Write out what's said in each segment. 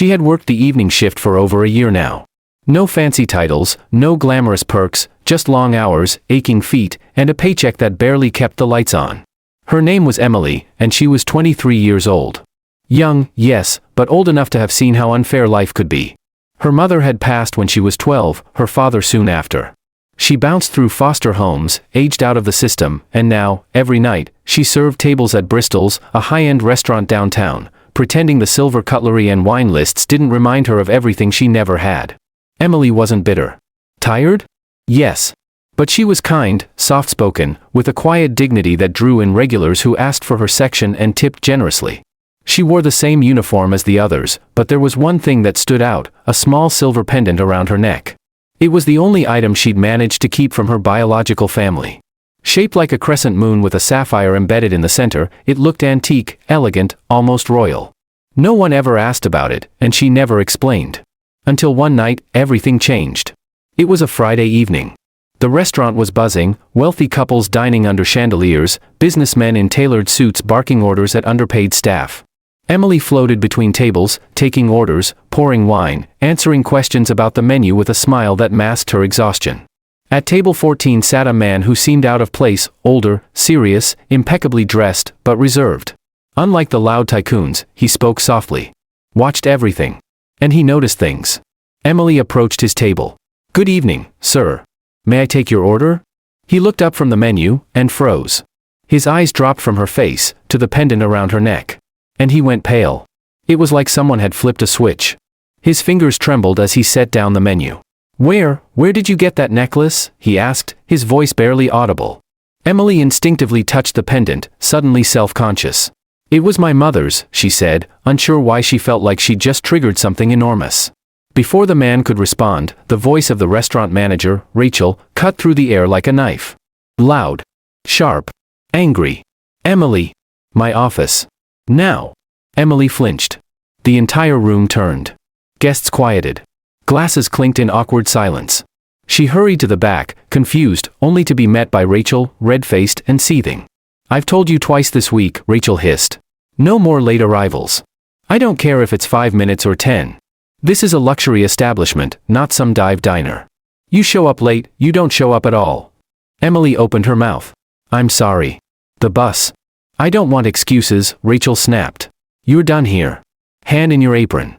She had worked the evening shift for over a year now. No fancy titles, no glamorous perks, just long hours, aching feet, and a paycheck that barely kept the lights on. Her name was Emily, and she was 23 years old. Young, yes, but old enough to have seen how unfair life could be. Her mother had passed when she was 12, her father soon after. She bounced through foster homes, aged out of the system, and now, every night, she served tables at Bristol's, a high-end restaurant downtown, pretending the silver cutlery and wine lists didn't remind her of everything she never had. Emily wasn't bitter. Tired? Yes. But she was kind, soft-spoken, with a quiet dignity that drew in regulars who asked for her section and tipped generously. She wore the same uniform as the others, but there was one thing that stood out, a small silver pendant around her neck. It was the only item she'd managed to keep from her biological family. Shaped like a crescent moon with a sapphire embedded in the center, it looked antique, elegant, almost royal. No one ever asked about it, and she never explained. Until one night, everything changed. It was a Friday evening. The restaurant was buzzing, wealthy couples dining under chandeliers, businessmen in tailored suits barking orders at underpaid staff. Emily floated between tables, taking orders, pouring wine, answering questions about the menu with a smile that masked her exhaustion. At table 14 sat a man who seemed out of place, older, serious, impeccably dressed, but reserved. Unlike the loud tycoons, he spoke softly. Watched everything. And he noticed things. Emily approached his table. "Good evening, sir. May I take your order?" He looked up from the menu, and froze. His eyes dropped from her face, to the pendant around her neck. And he went pale. It was like someone had flipped a switch. His fingers trembled as he set down the menu. Where did you get that necklace?" he asked, his voice barely audible. Emily instinctively touched the pendant, suddenly self-conscious. "It was my mother's," she said, unsure why she felt like she'd just triggered something enormous. Before the man could respond, the voice of the restaurant manager, Rachel, cut through the air like a knife. Loud. Sharp. Angry. "Emily. My office. Now." Emily flinched. The entire room turned. Guests quieted. Glasses clinked in awkward silence. She hurried to the back, confused, only to be met by Rachel, red-faced and seething. "I've told you twice this week," Rachel hissed. "No more late arrivals. I don't care if it's 5 minutes or 10. This is a luxury establishment, not some dive diner. You show up late, you don't show up at all." Emily opened her mouth. "I'm sorry. The bus." "I don't want excuses," Rachel snapped. "You're done here. Hand in your apron."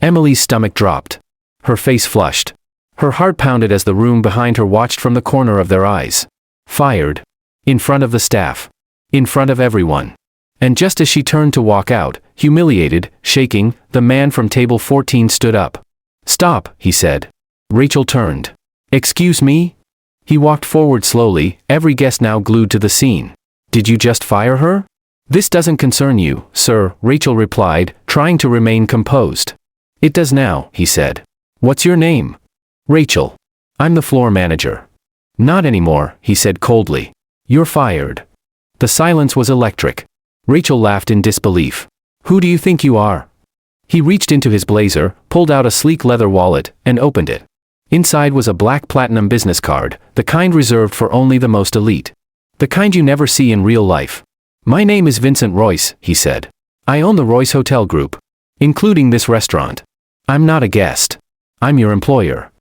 Emily's stomach dropped. Her face flushed. Her heart pounded as the room behind her watched from the corner of their eyes. Fired. In front of the staff. In front of everyone. And just as she turned to walk out, humiliated, shaking, the man from table 14 stood up. "Stop," he said. Rachel turned. "Excuse me?" He walked forward slowly, every guest now glued to the scene. "Did you just fire her?" "This doesn't concern you, sir," Rachel replied, trying to remain composed. "It does now," he said. "What's your name?" "Rachel. I'm the floor manager." "Not anymore," he said coldly. "You're fired." The silence was electric. Rachel laughed in disbelief. "Who do you think you are?" He reached into his blazer, pulled out a sleek leather wallet, and opened it. Inside was a black platinum business card, the kind reserved for only the most elite. The kind you never see in real life. "My name is Vincent Royce," he said. "I own the Royce Hotel Group. Including this restaurant. I'm not a guest. I'm your employer."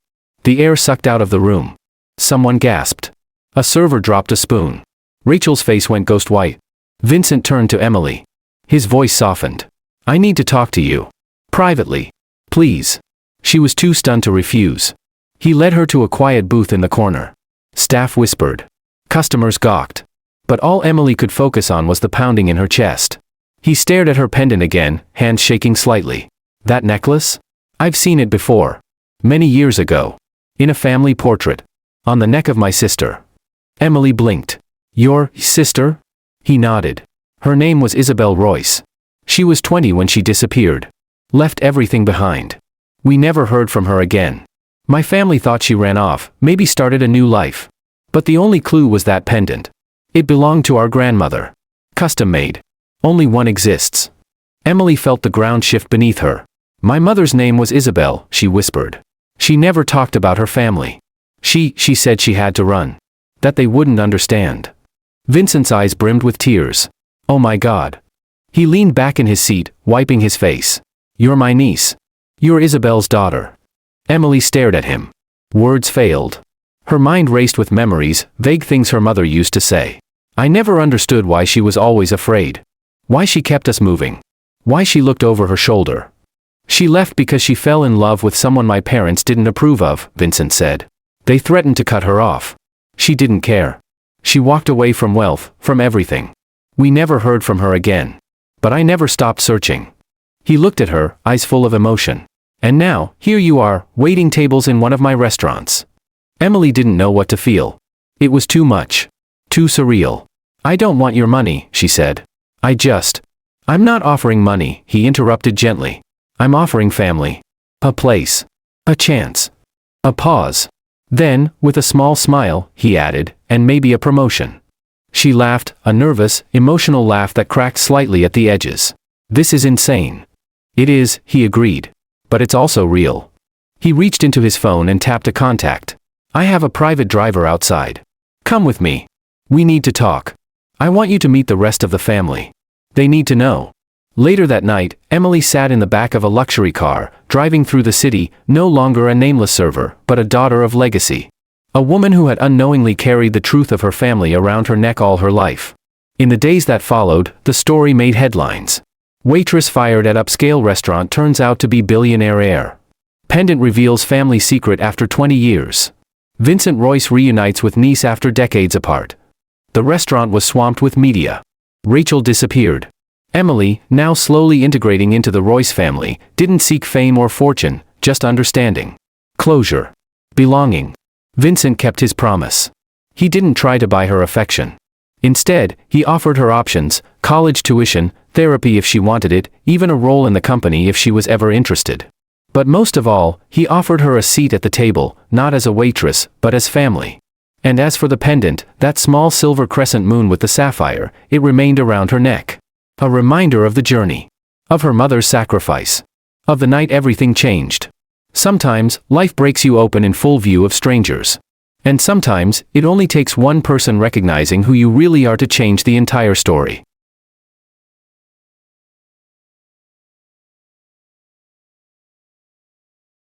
The air sucked out of the room. Someone gasped. A server dropped a spoon. Rachel's face went ghost white. Vincent turned to Emily. His voice softened. "I need to talk to you. Privately. Please." She was too stunned to refuse. He led her to a quiet booth in the corner. Staff whispered. Customers gawked. But all Emily could focus on was the pounding in her chest. He stared at her pendant again, hands shaking slightly. "That necklace? I've seen it before. Many years ago. In a family portrait. On the neck of my sister." Emily blinked. "Your sister?" He nodded. Her name was Isabel Royce. She was 20 when she disappeared. Left everything behind. We never heard from her again. My family thought she ran off, maybe started a new life. But the only clue was that pendant. It belonged to our grandmother. Custom made. Only one exists. Emily felt the ground shift beneath her. "My mother's name was Isabel," she whispered. "She never talked about her family. She said she had to run. That they wouldn't understand." Vincent's eyes brimmed with tears. "Oh my God." He leaned back in his seat, wiping his face. "You're my niece. You're Isabel's daughter. Emily stared at him. Words failed. Her mind raced with memories, vague things her mother used to say. I never understood why she was always afraid. Why she kept us moving. Why she looked over her shoulder. She left because she fell in love with someone my parents didn't approve of, Vincent said. They threatened to cut her off. She didn't care. She walked away from wealth, from everything. We never heard from her again. But I never stopped searching. He looked at her, eyes full of emotion. And now, here you are, waiting tables in one of my restaurants. Emily didn't know what to feel. It was too much. Too surreal. I don't want your money, she said. I'm not offering money, he interrupted gently. I'm offering family. A place. A chance. A pause. Then, with a small smile, he added, and maybe a promotion. She laughed, a nervous, emotional laugh that cracked slightly at the edges. This is insane. It is, he agreed. But it's also real. He reached into his phone and tapped a contact. I have a private driver outside. Come with me. We need to talk. I want you to meet the rest of the family. They need to know. Later that night, Emily sat in the back of a luxury car, driving through the city, no longer a nameless server, but a daughter of legacy. A woman who had unknowingly carried the truth of her family around her neck all her life. In the days that followed, the story made headlines. Waitress fired at upscale restaurant turns out to be billionaire heir. Pendant reveals family secret after 20 years. Vincent Royce reunites with niece after decades apart. The restaurant was swamped with media. Rachel disappeared. Emily, now slowly integrating into the Royce family, didn't seek fame or fortune, just understanding. Closure. Belonging. Vincent kept his promise. He didn't try to buy her affection. Instead, he offered her options, college tuition, therapy if she wanted it, even a role in the company if she was ever interested. But most of all, he offered her a seat at the table, not as a waitress, but as family. And as for the pendant, that small silver crescent moon with the sapphire, it remained around her neck. A reminder of the journey. Of her mother's sacrifice. Of the night everything changed. Sometimes, life breaks you open in full view of strangers. And sometimes, it only takes one person recognizing who you really are to change the entire story.